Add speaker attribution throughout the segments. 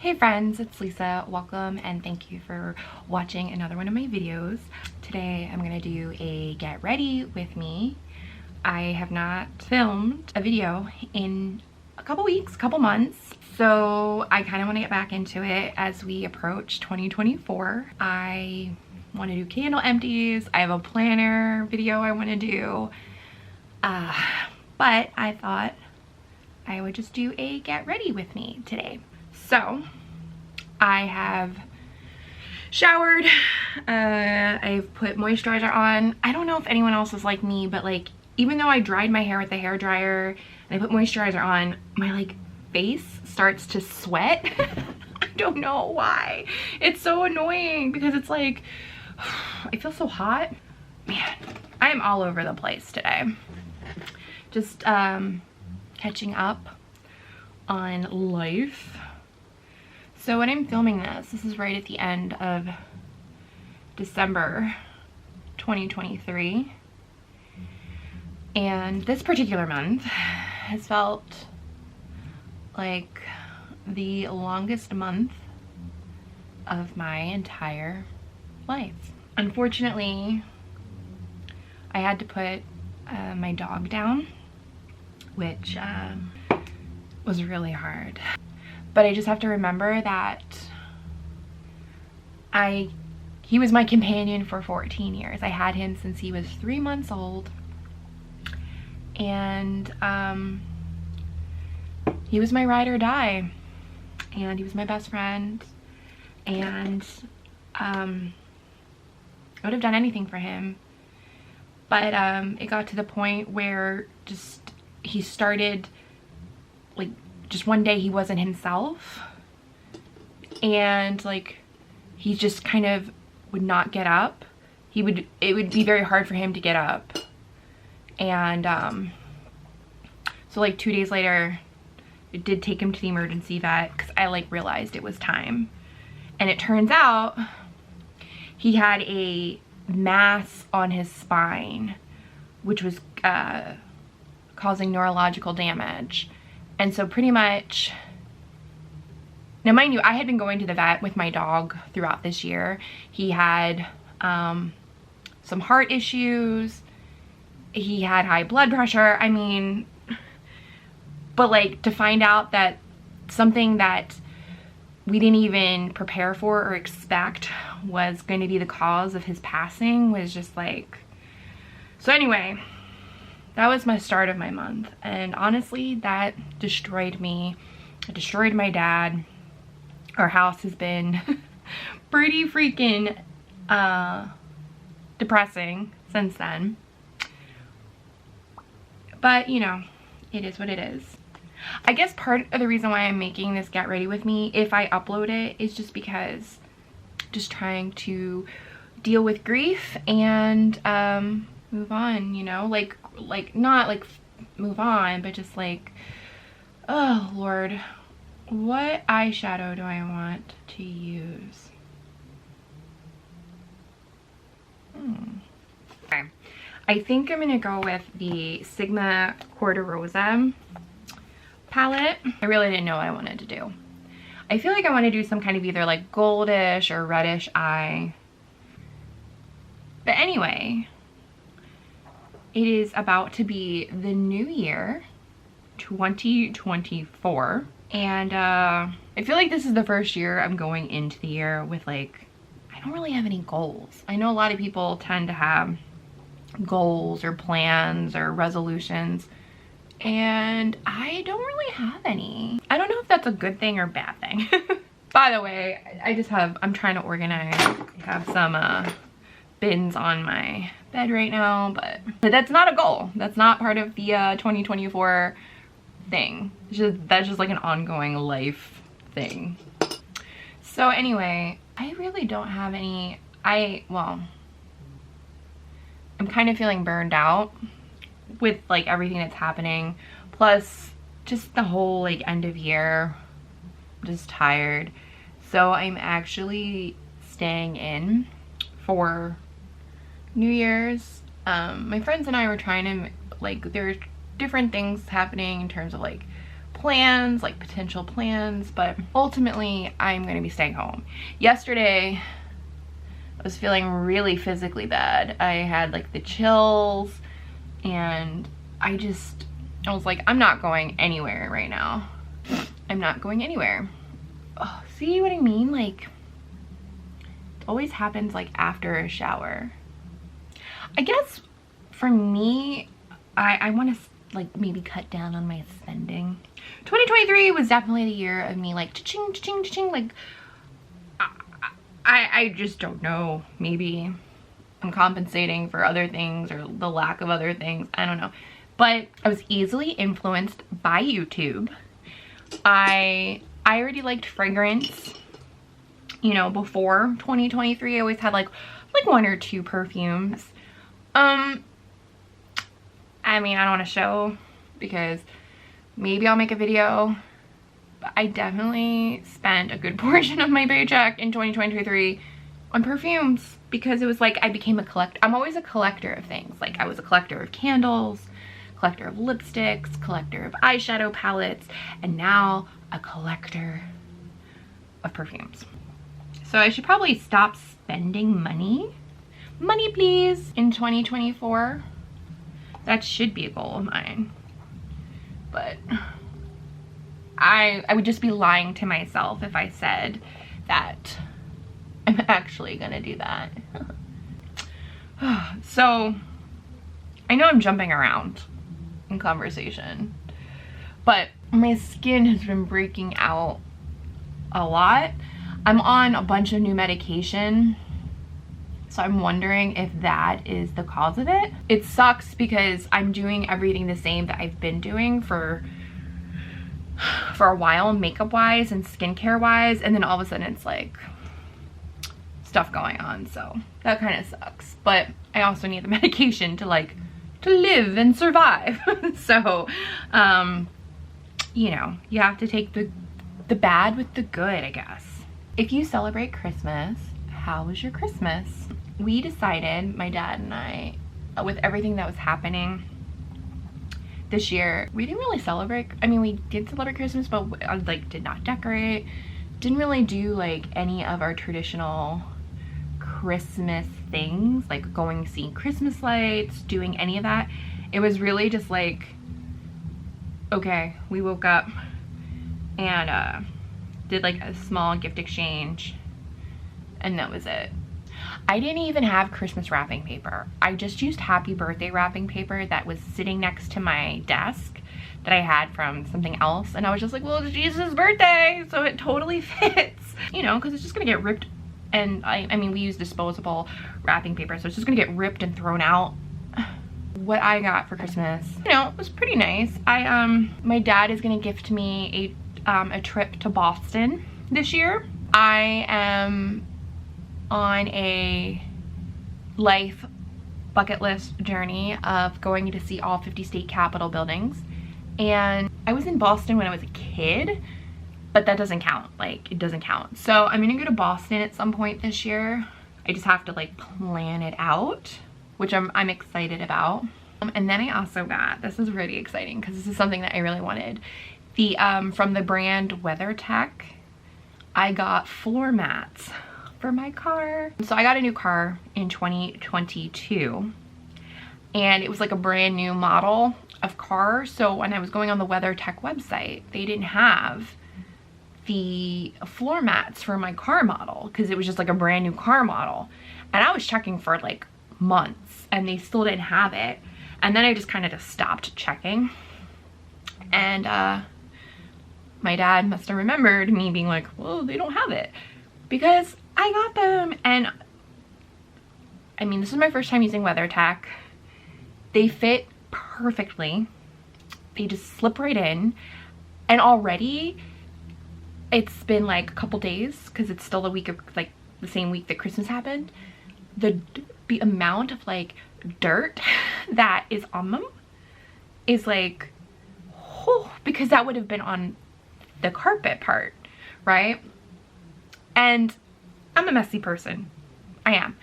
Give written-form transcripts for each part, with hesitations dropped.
Speaker 1: Hey friends, it's Lisa. Welcome and thank you for watching another one of my videos. Today I'm gonna do a get ready with me. I have not filmed a video in a couple weeks, couple months, so I kind of want to get back into it as we approach 2024. I want to do candle empties. I have a planner video I want to do, but I thought I would just do a get ready with me today. So I have showered, I've put moisturizer on. I don't know if anyone else is like me, but like even though I dried my hair with the hair dryer and I put moisturizer on, my like face starts to sweat. I don't know why. It's so annoying because it's like I feel so hot. Man, I am all over the place today. Just catching up on life. So when I'm filming this is right at the end of December 2023. And this particular month has felt like the longest month of my entire life. Unfortunately, I had to put my dog down, which was really hard. But I just have to remember that he was my companion for 14 years. I had him since he was 3 months old. And he was my ride or die. And he was my best friend. And I would have done anything for him. But it got to the point where he started, like, just one day he wasn't himself, and like he just kind of would not get up. It would be very hard for him to get up, and so like 2 days later it did take him to the emergency vet because I like realized it was time. And it turns out he had a mass on his spine which was causing neurological damage. And so pretty much, now mind you, I had been going to the vet with my dog throughout this year. He had some heart issues. He had high blood pressure. I mean, but like to find out that something that we didn't even prepare for or expect was going to be the cause of his passing was just like, so anyway, that was my start of my month, and honestly that destroyed me. It destroyed my dad. Our house has been pretty freaking depressing since then, but you know, it is what it is. I guess part of the reason why I'm making this get ready with me, if I upload it, is just because just trying to deal with grief and move on, you know, like not like move on, but just like, oh Lord, what eyeshadow do I want to use? Okay, I think I'm gonna go with the Sigma Quarter Rosa palette. I really didn't know what I wanted to do. I feel like I want to do some kind of either like goldish or reddish eye. But anyway, it is about to be the new year, 2024. And I feel like this is the first year I'm going into the year with like, I don't really have any goals. I know a lot of people tend to have goals or plans or resolutions, and I don't really have any. I don't know if that's a good thing or bad thing. By the way, I'm trying to organize. I have some bins on my bed right now, but that's not a goal. That's not part of the 2024 thing. That's just like an ongoing life thing. So anyway, I really don't have any. Well, I'm kind of feeling burned out with like everything that's happening, plus just the whole like end of year. I'm just tired. So I'm actually staying in for New Year's. My friends and I were trying to like, there are different things happening in terms of like plans, like potential plans, but ultimately I'm gonna be staying home. Yesterday, I was feeling really physically bad. I had like the chills, and I was like, I'm not going anywhere right now. I'm not going anywhere. Oh, see what I mean? Like, it always happens like after a shower. I guess for me, I want to like maybe cut down on my spending. 2023 was definitely the year of me like cha-ching, cha-ching, cha-ching. Like, I just don't know. Maybe I'm compensating for other things or the lack of other things. I don't know. But I was easily influenced by YouTube. I already liked fragrance, you know, before 2023. I always had like 1 or 2 perfumes. I mean, I don't want to show because maybe I'll make a video, but I definitely spent a good portion of my paycheck in 2023 on perfumes because it was like I became a collector. I'm always a collector of things. Like, I was a collector of candles, collector of lipsticks, collector of eyeshadow palettes, and now a collector of perfumes. So I should probably stop spending money. Money, please, in 2024. That should be a goal of mine. But I would just be lying to myself if I said that I'm actually gonna do that. So I know I'm jumping around in conversation, but my skin has been breaking out a lot. I'm on a bunch of new medication, so I'm wondering if that is the cause of it. It sucks because I'm doing everything the same that I've been doing for a while, makeup wise and skincare wise, and then all of a sudden it's like stuff going on, so that kind of sucks. But I also need the medication to live and survive. So you know, you have to take the bad with the good, I guess. If you celebrate Christmas, how was your Christmas? We decided, my dad and I, with everything that was happening this year, we didn't really celebrate. I mean, we did celebrate Christmas, but like did not decorate, didn't really do like any of our traditional Christmas things, like going to see Christmas lights, doing any of that. It was really just like, okay, we woke up and did like a small gift exchange, and that was it. I didn't even have Christmas wrapping paper. I just used happy birthday wrapping paper that was sitting next to my desk that I had from something else, and I was just like, well, it's Jesus' birthday, so it totally fits, you know, because it's just gonna get ripped. And I mean, we use disposable wrapping paper, so it's just gonna get ripped and thrown out. What I got for Christmas, you know, it was pretty nice. My dad is gonna gift me a trip to Boston this year. I am on a life bucket list journey of going to see all 50 state capitol buildings. And I was in Boston when I was a kid, but that doesn't count. Like, it doesn't count. So I'm gonna go to Boston at some point this year. I just have to like plan it out, which I'm excited about. And then I also got, this is really exciting because this is something that I really wanted. The from the brand WeatherTech, I got floor mats for my car. So I got a new car in 2022, and it was like a brand new model of car. So when I was going on the WeatherTech website, they didn't have the floor mats for my car model because it was just like a brand new car model, and I was checking for like months and they still didn't have it. And then I just kind of just stopped checking, and my dad must have remembered me being like, well, they don't have it, because I got them. And I mean, this is my first time using WeatherTech. They fit perfectly. They just slip right in, and already it's been like a couple days because it's still the week of like the same week that Christmas happened. The amount of like dirt that is on them is like, oh, because that would have been on the carpet part, right? And I'm a messy person. I am.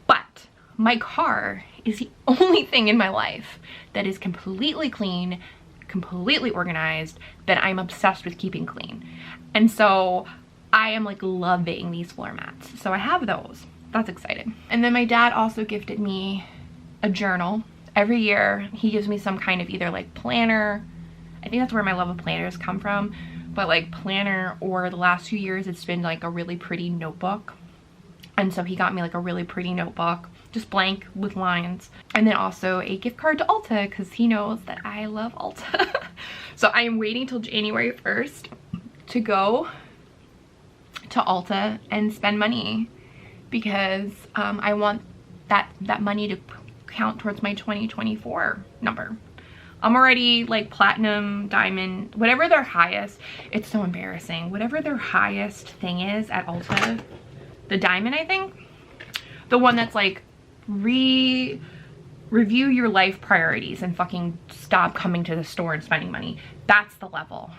Speaker 1: But my car is the only thing in my life that is completely clean, completely organized, then I'm obsessed with keeping clean. And so I am like loving these floor mats. So I have those. That's exciting. And then my dad also gifted me a journal. Every year he gives me some kind of either like planner. I think that's where my love of planners come from, but like planner, or the last few years it's been like a really pretty notebook. And so he got me like a really pretty notebook, just blank with lines. And then also a gift card to Ulta, because he knows that I love Ulta. So I am waiting till January 1st to go to Ulta and spend money, because I want that money to count towards my 2024 number. I'm already like platinum, diamond, whatever their highest, it's so embarrassing. Whatever their highest thing is at Ulta, the diamond, I think, the one that's like review your life priorities and fucking stop coming to the store and spending money. That's the level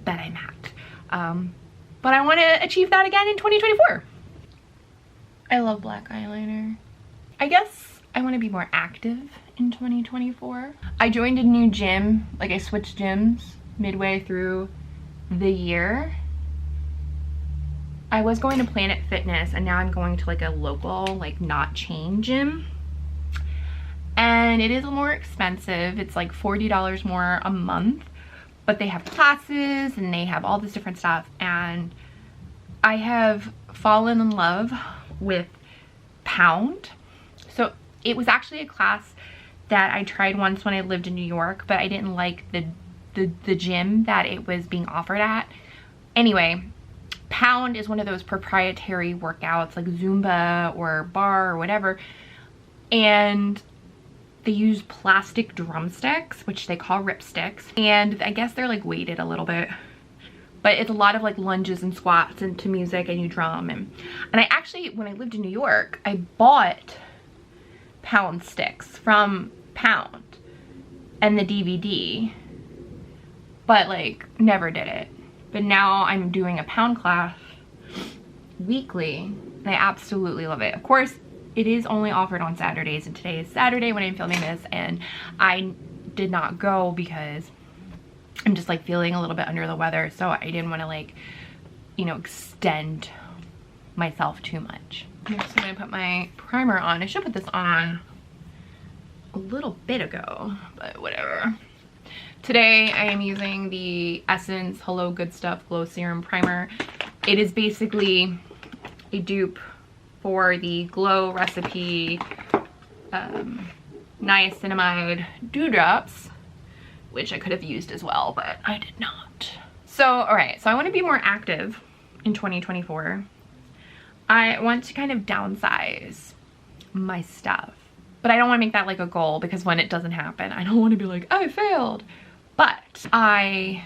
Speaker 1: that I'm at. But I want to achieve that again in 2024. I love black eyeliner. I guess I want to be more active in 2024. I joined a new gym, like I switched gyms midway through the year. I was going to Planet Fitness and now I'm going to like a local, like not chain gym. And it is more expensive. It's like $40 more a month, but they have classes and they have all this different stuff. And I have fallen in love with Pound. So it was actually a class that I tried once when I lived in New York, but I didn't like the gym that it was being offered at. Anyway, Pound is one of those proprietary workouts like Zumba or bar or whatever. And they use plastic drumsticks, which they call ripsticks. And I guess they're like weighted a little bit. But it's a lot of like lunges and squats and to music, and you drum. And I actually, when I lived in New York, I bought Pound sticks from Pound and the DVD, but like never did it. But now I'm doing a Pound class weekly and I absolutely love it. Of course, it is only offered on Saturdays, and today is Saturday when I'm filming this, and I did not go because I'm just like feeling a little bit under the weather, so I didn't want to like, you know, extend myself too much. Next I'm gonna put my primer on. I should put this on a little bit ago, but whatever. Today I am using the Essence Hello Good Stuff Glow Serum Primer. It is basically a dupe for the Glow Recipe niacinamide dewdrops, which I could have used as well, but I did not. So, all right, so I want to be more active in 2024. I want to kind of downsize my stuff, but I don't want to make that like a goal, because when it doesn't happen, I don't want to be like, I failed. But I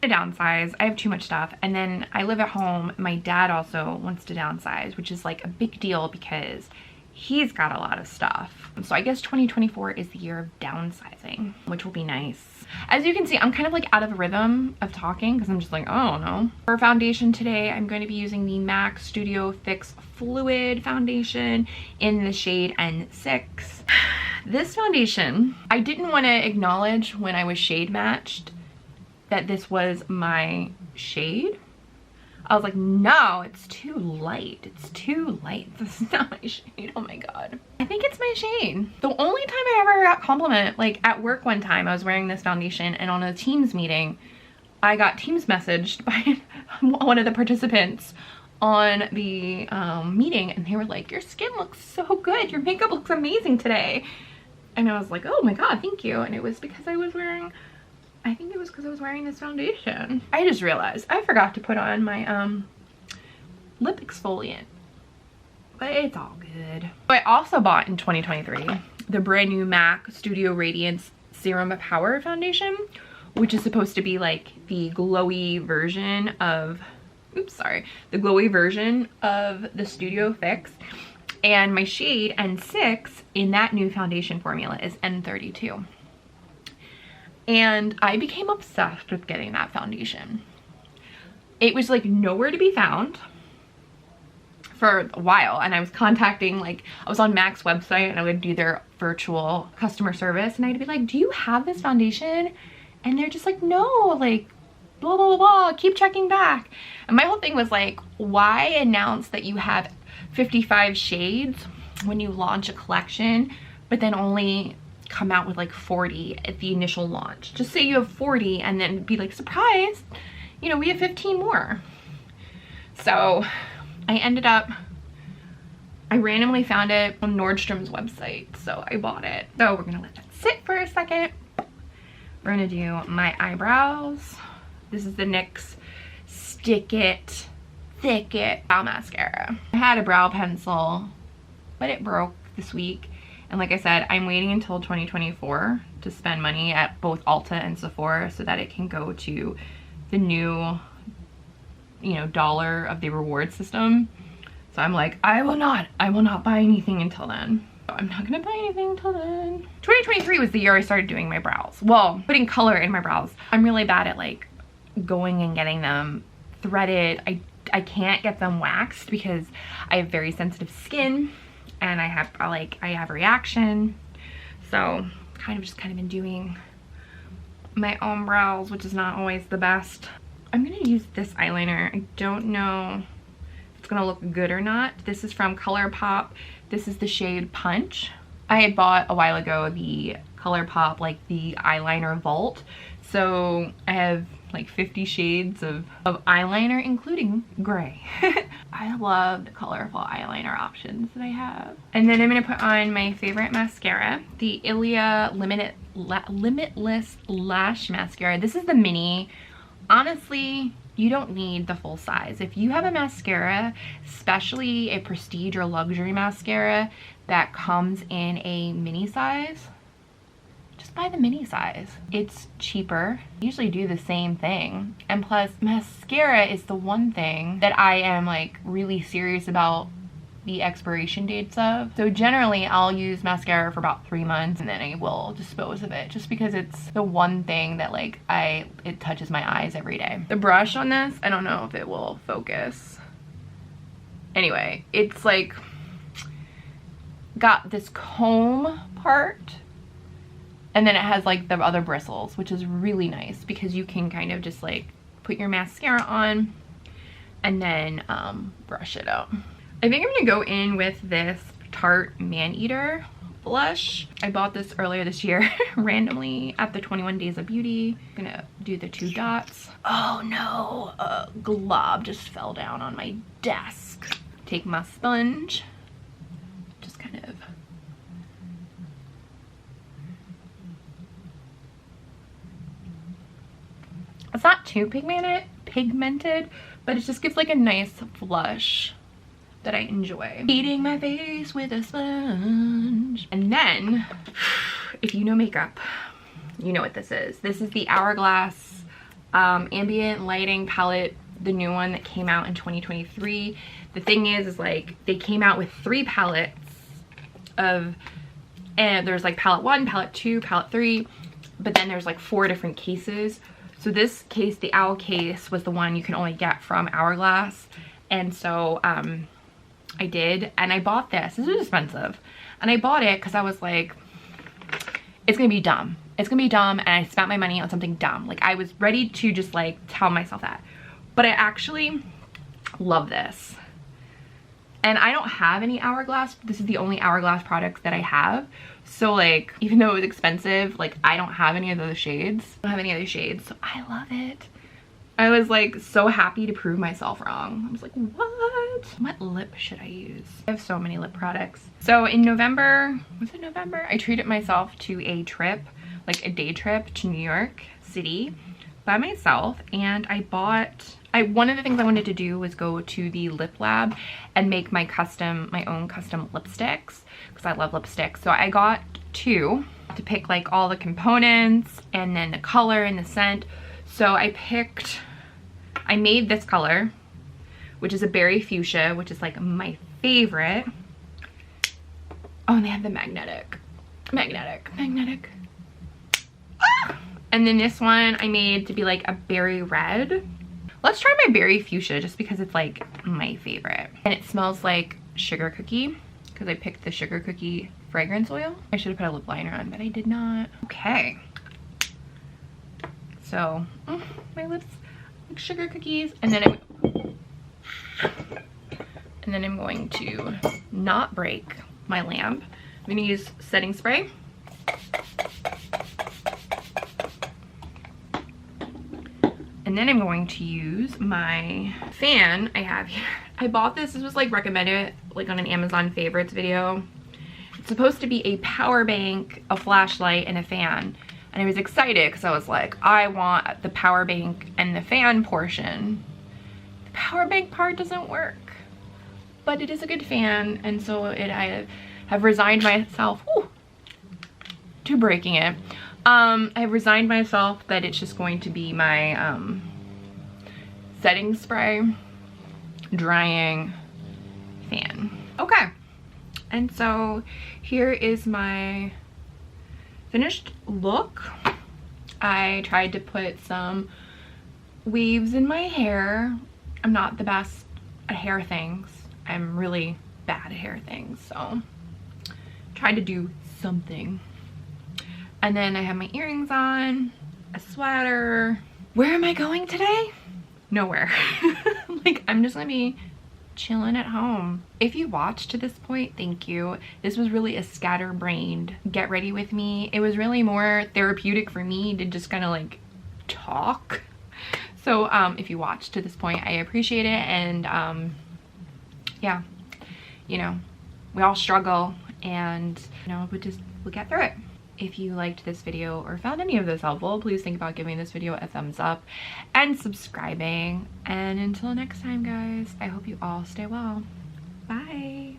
Speaker 1: want to downsize. I have too much stuff, and then I live at home. My dad also wants to downsize, which is like a big deal because he's got a lot of stuff. So I guess 2024 is the year of downsizing, which will be nice. As you can see, I'm kind of like out of a rhythm of talking because I'm just like, oh no. For foundation today, I'm going to be using the MAC Studio Fix Fluid Foundation in the shade N6. This foundation, I didn't want to acknowledge when I was shade matched that this was my shade. I was like, no, it's too light. It's too light. This is not my shade. Oh my God. I think it's my shade. The only time I ever got compliment, like at work one time, I was wearing this foundation, and on a Teams meeting, I got Teams messaged by one of the participants on the meeting, and they were like, your skin looks so good. Your makeup looks amazing today. And I was like, oh my God, thank you. And it was because I was wearing, I think it was because I was wearing this foundation. I just realized I forgot to put on my lip exfoliant, but it's all good. I also bought in 2023 the brand new MAC Studio Radiance Serum Power Foundation, which is supposed to be like the glowy version of, oops, sorry, the glowy version of the Studio Fix. And my shade N6 in that new foundation formula is N32. And I became obsessed with getting that foundation. It was like nowhere to be found for a while, and I was contacting, like, I was on MAC's website and I would do their virtual customer service, and I'd be like, do you have this foundation? And they're just like, no, like, blah, blah, blah, blah, keep checking back. And my whole thing was like, why announce that you have 55 shades when you launch a collection, but then only come out with like 40 at the initial launch? Just say you have 40 and then be like, surprise, you know, we have 15 more. So I randomly found it on Nordstrom's website, so I bought it. So we're gonna let that sit for a second. We're gonna do my eyebrows. This is the NYX Stick It, Thick It brow mascara. I had a brow pencil, but it broke this week. And like I said, I'm waiting until 2024 to spend money at both Ulta and Sephora so that it can go to the new, you know, dollar of the reward system. So I'm like, I will not buy anything until then. I'm not gonna buy anything until then. 2023 was the year I started doing my brows. Well, putting color in my brows. I'm really bad at like going and getting them threaded. I can't get them waxed because I have very sensitive skin and I have a reaction. So kind of been doing my own brows, which is not always the best. I'm gonna use this eyeliner. I don't know if it's gonna look good or not. This is from ColourPop. This is the shade Punch. I had bought a while ago the ColourPop, like the eyeliner vault. So I have like 50 shades of eyeliner, including gray. I love the colorful eyeliner options that I have. And then I'm gonna put on my favorite mascara, the Ilia Limitless Lash Mascara. This is the mini. Honestly, you don't need the full size. If you have a mascara, especially a prestige or luxury mascara that comes in a mini size, just buy the mini size. It's cheaper. I usually do the same thing. And plus, mascara is the one thing that I am like really serious about the expiration dates of. So generally I'll use mascara for about 3 months and then I will dispose of it, just because it's the one thing that like it touches my eyes every day. The brush on this, I don't know if it will focus. Anyway, it's like got this comb part and then it has like the other bristles, which is really nice because you can kind of just like put your mascara on and then brush it out. I think I'm gonna go in with this Tarte Maneater blush. I bought this earlier this year randomly at the 21 Days of Beauty. I'm gonna do the 2 dots. Oh no, a glob just fell down on my desk. Take my sponge, just kind of it's not too pigmented, but it just gives like a nice flush that I enjoy. Beating my face with a sponge. And then, if you know makeup, you know what this is. This is the Hourglass Ambient Lighting Palette, the new one that came out in 2023. The thing is like they came out with 3 palettes of, and there's like palette 1, palette 2, palette 3, but then there's like 4 different cases. So this case, the Owl case, was the one you can only get from Hourglass. And so I did, and I bought this. This was expensive. And I bought it because I was like, it's gonna be dumb. It's gonna be dumb, and I spent my money on something dumb. Like I was ready to just like tell myself that. But I actually love this. And I don't have any Hourglass. This is the only Hourglass products that I have. So like, even though it was expensive, like I don't have any of those shades. I don't have any other shades, so I love it. I was like so happy to prove myself wrong. I was like, what lip should I use? I have so many lip products. So in November, was it November? I treated myself to a trip, like a day trip to New York City by myself. And I bought, one of the things I wanted to do was go to the Lip Lab and make my own custom lipsticks, because I love lipsticks. So I got 2 to pick like all the components and then the color and the scent. So I made this color, which is a berry fuchsia, which is like my favorite. Oh, and they have the magnetic. Ah! And then this one I made to be like a berry red. Let's try my berry fuchsia just because it's like my favorite. And it smells like sugar cookie because I picked the sugar cookie fragrance oil. I should have put a lip liner on, but I did not. Okay. So my lips like sugar cookies. And then I'm going to not break my lamp. I'm gonna use setting spray. And then I'm going to use my fan I have here. I bought this. This was like recommended like on an Amazon favorites video. It's supposed to be a power bank, a flashlight, and a fan. And I was excited because I was like, I want the power bank and the fan portion. The power bank part doesn't work, but it is a good fan. And so I have resigned myself to breaking it. I have resigned myself that it's just going to be my setting spray, drying fan. Okay, and so here is my finished look. I tried to put some waves in my hair. I'm not the best at hair things. I'm really bad at hair things, so tried to do something. And then I have my earrings on, a sweater. Where am I going today? Nowhere. Like, I'm just gonna be chilling at home. If you watched to this point, thank you. This was really a scatterbrained get ready with me. It was really more therapeutic for me to just kind of like talk. So if you watched to this point, I appreciate it. And yeah, you know, we all struggle, and you know, we'll get through it. If you liked this video or found any of this helpful, please think about giving this video a thumbs up and subscribing. And until next time, guys, I hope you all stay well. Bye.